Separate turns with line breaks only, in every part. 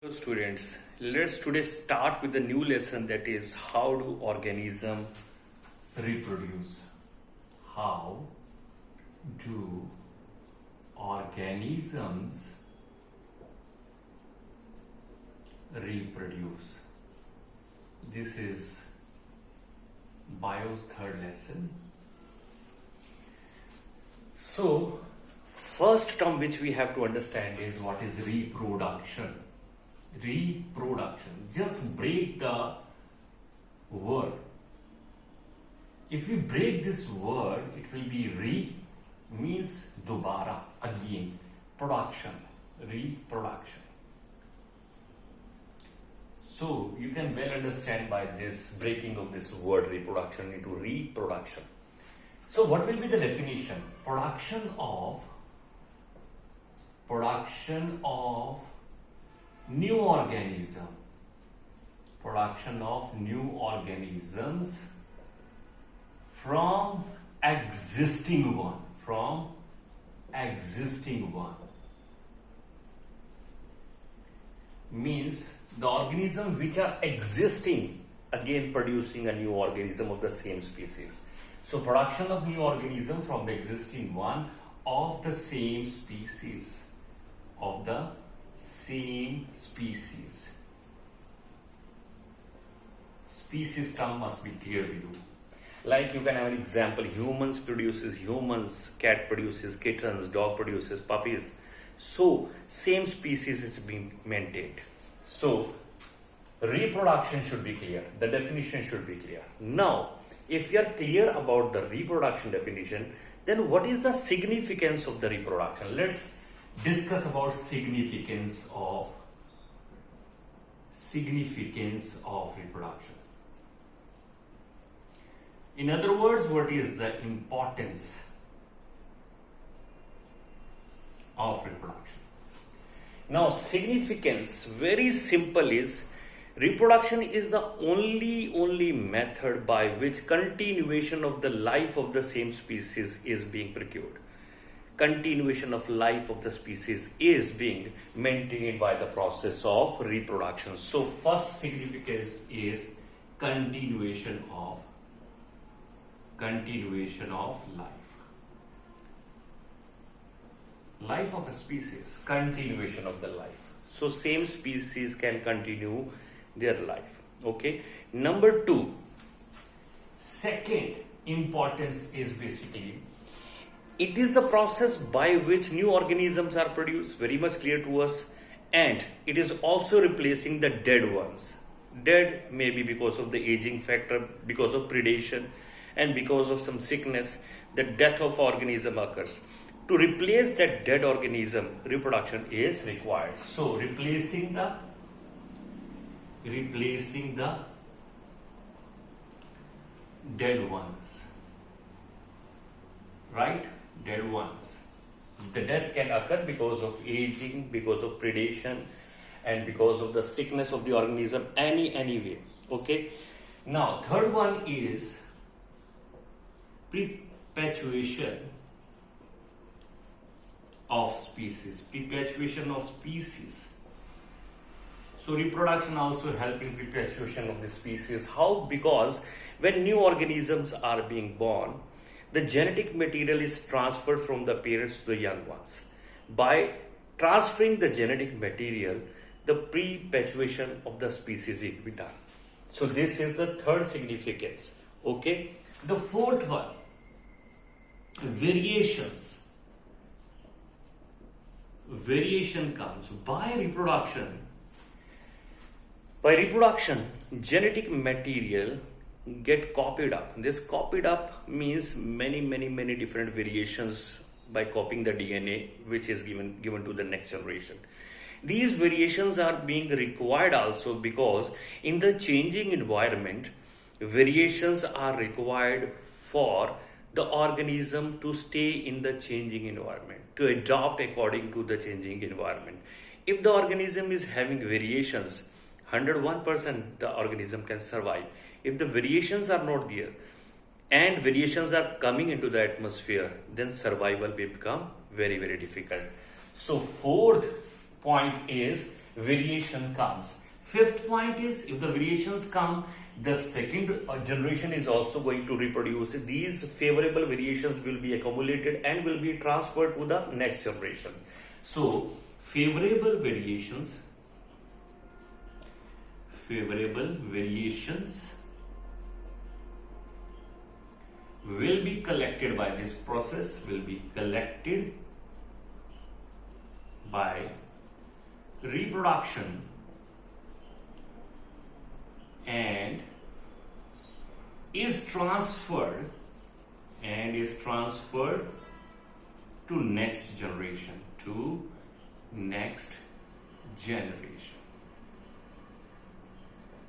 Hello students, let's today start with the new lesson, that is how do organism reproduce. How do organisms reproduce? This is bio's third lesson. So first term which we have to understand is what is reproduction. Reproduction, just break the word. If we break this word, it will be re means dobara, again, production, reproduction. So you can well understand by this breaking of this word reproduction into reproduction. So what will be the definition? Production of new organism, production of new organisms from existing one, means the organism which are existing, again producing a new organism of the same species. So production of new organism from the existing one of the same species, Species term must be clear to you. Like you can have an example, humans produces humans, cat produces kittens, dog produces puppies. So same species is being maintained. So reproduction should be clear, the definition should be clear. Now if you are clear about the reproduction definition, then what is the significance of the reproduction? Let's discuss about significance of reproduction. In other words, what is the importance of reproduction? Now significance, very simple, is reproduction is the only method by which continuation of the life of the same species is being procured. Continuation of life of the species is being maintained by the process of reproduction. So first significance is continuation of life of a species, continuation of the life. So same species can continue their life. Okay. Number two, second importance is basically it is the process by which new organisms are produced, very much clear to us, and it is also replacing the dead ones. Dead maybe because of the aging factor, because of predation, and because of some sickness, the death of organism occurs. To replace that dead organism, reproduction is required. So replacing the dead ones, right? Dead ones. The death can occur because of aging, because of predation, and because of the sickness of the organism, any way. Okay. Now third one is perpetuation of species. So reproduction also helps in perpetuation of the species. How? Because when new organisms are being born, the genetic material is transferred from the parents to the young ones. By transferring the genetic material, the perpetuation of the species will be done. So this is the third significance. Okay. The fourth one, variations. Variation comes by reproduction. By reproduction, genetic material get copied up. This copied up means many different variations by copying the DNA, which is given to the next generation. These variations are being required also because in the changing environment, variations are required for the organism to stay in the changing environment, to adapt according to the changing environment. If the organism is having variations, 101% the organism can survive. If the variations are not there and variations are coming into the atmosphere, then survival will become very difficult. So fourth point is variation comes. Fifth point is, if the variations come, the second generation is also going to reproduce. These favorable variations will be accumulated and will be transferred to the next generation. So favorable variations will be collected by this process, will be collected by reproduction and is transferred to next generation,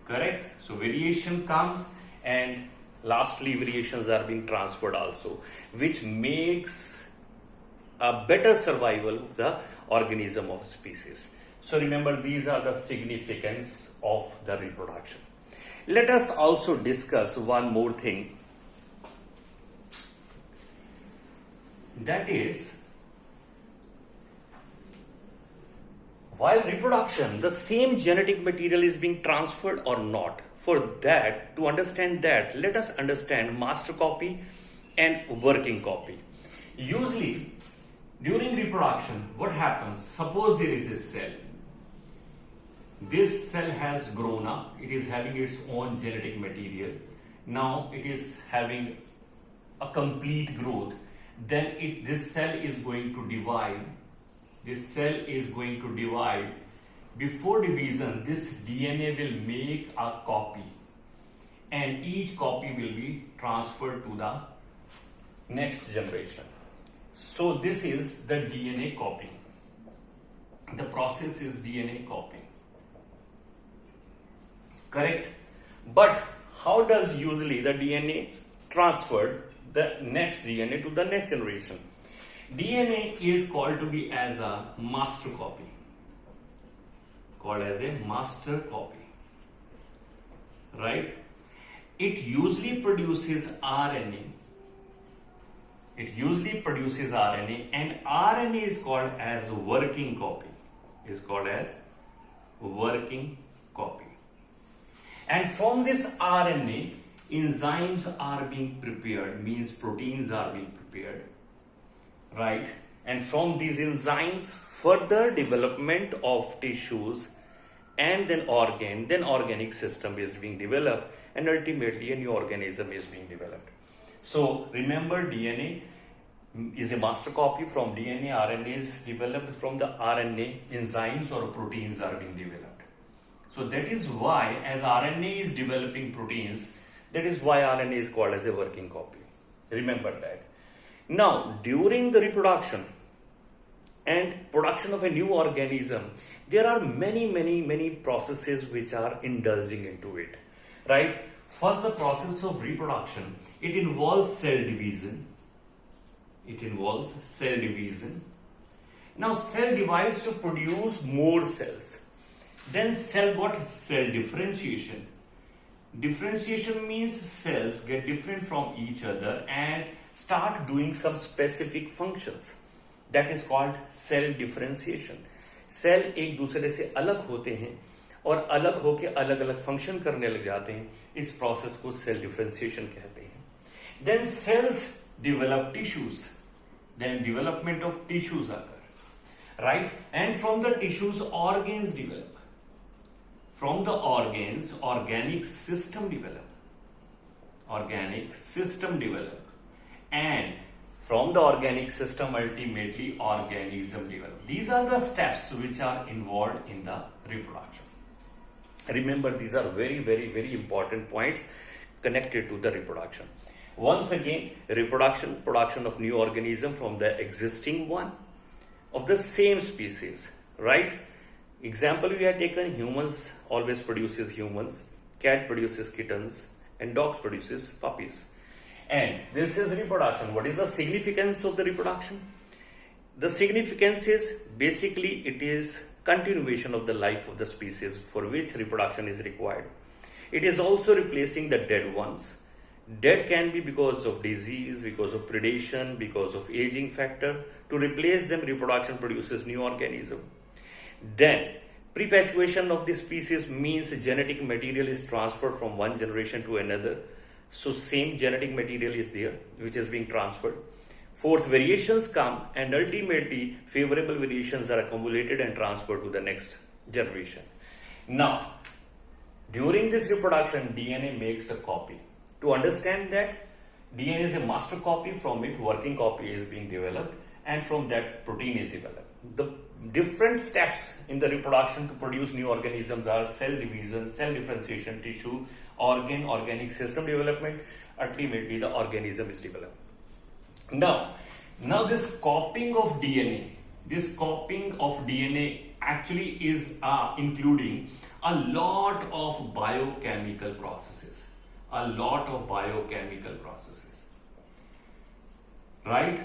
correct? So variation comes, and lastly variations are being transferred also, which makes a better survival of the organism of species. So remember, these are the significance of the reproduction. Let us also discuss one more thing, that is, while reproduction, the same genetic material is being transferred or not. For that, to understand that, let us understand master copy and working copy. Usually, during reproduction, what happens? Suppose there is a cell. This cell has grown up. It is having its own genetic material. Now it is having a complete growth. Then this cell is going to divide. Before division, this DNA will make a copy, and each copy will be transferred to the next generation. So this is the DNA copying. The process is DNA copying. Correct? But how does usually the DNA transferred the next DNA to the next generation? DNA is called to be as a master copy. Right? It usually produces RNA. And RNA is called as working copy. And from this RNA, enzymes are being prepared, means proteins are being prepared. Right? And from these enzymes, further development of tissues and then organic system is being developed, and ultimately a new organism is being developed. So remember, DNA is a master copy. From DNA, RNA is developed. From the RNA, enzymes or proteins are being developed. So that is why, as RNA is developing proteins, that is why RNA is called as a working copy. Remember that. Now, during the reproduction and production of a new organism, there are many processes which are indulging into it. Right? First, the process of reproduction, it involves cell division. Now, cell divides to produce more cells. Then cell differentiation. Differentiation means cells get different from each other and start doing some specific functions. That is called cell differentiation. Cell एक दूसरे से अलग होते हैं और अलग होकर अलग अलग फंक्शन करने लग जाते हैं. इस प्रोसेस को सेल डिफरेंशिएशन कहते हैं. Then cells develop tissues. Then development of tissues occur. Right? And from the tissues, organs develop. From the organs, organic system develop. And from the organic system, ultimately organism develop. These are the steps which are involved in the reproduction. Remember, these are very important points connected to the reproduction. Once again, production of new organism from the existing one of the same species, right? Example we have taken, humans always produces humans, cat produces kittens, and dogs produces puppies. And this is reproduction. What is the significance of the reproduction? The significance is basically it is continuation of the life of the species for which reproduction is required. It is also replacing the dead ones. Dead can be because of disease, because of predation, because of aging factor. To replace them, reproduction produces new organism. Then Perpetuation of the species means genetic material is transferred from one generation to another. So same genetic material is there which is being transferred. Fourth, variations come and ultimately favorable variations are accumulated and transferred to the next generation. Now, during this reproduction, DNA makes a copy. To understand that, DNA is a master copy, from it working copy is being developed, and from that protein is developed. The different steps in the reproduction to produce new organisms are cell division, cell differentiation, tissue, organic system development. Ultimately, the organism is developed. Now this copying of DNA, actually is including a lot of biochemical processes. Right?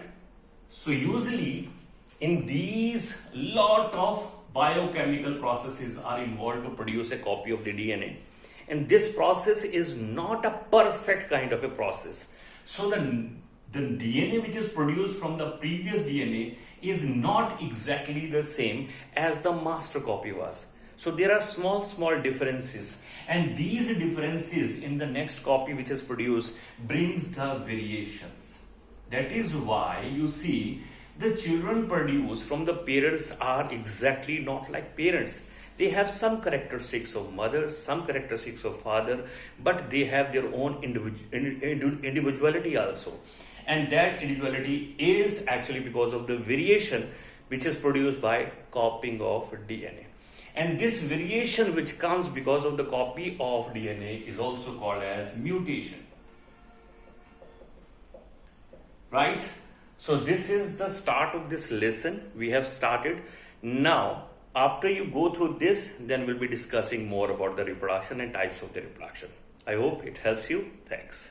So usually in these lot of biochemical processes are involved to produce a copy of the DNA. And this process is not a perfect kind of a process. So the DNA which is produced from the previous DNA is not exactly the same as the master copy was. So there are small differences, and these differences in the next copy which is produced brings the variations. That is why you see the children produced from the parents are exactly not like parents. They have some characteristics of mother, some characteristics of father, but they have their own individuality also. And that individuality is actually because of the variation which is produced by copying of DNA. And this variation which comes because of the copy of DNA is also called as mutation. Right? So this is the start of this lesson we have started. Now, after you go through this, then we'll be discussing more about the reproduction and types of the reproduction. I hope it helps you. Thanks.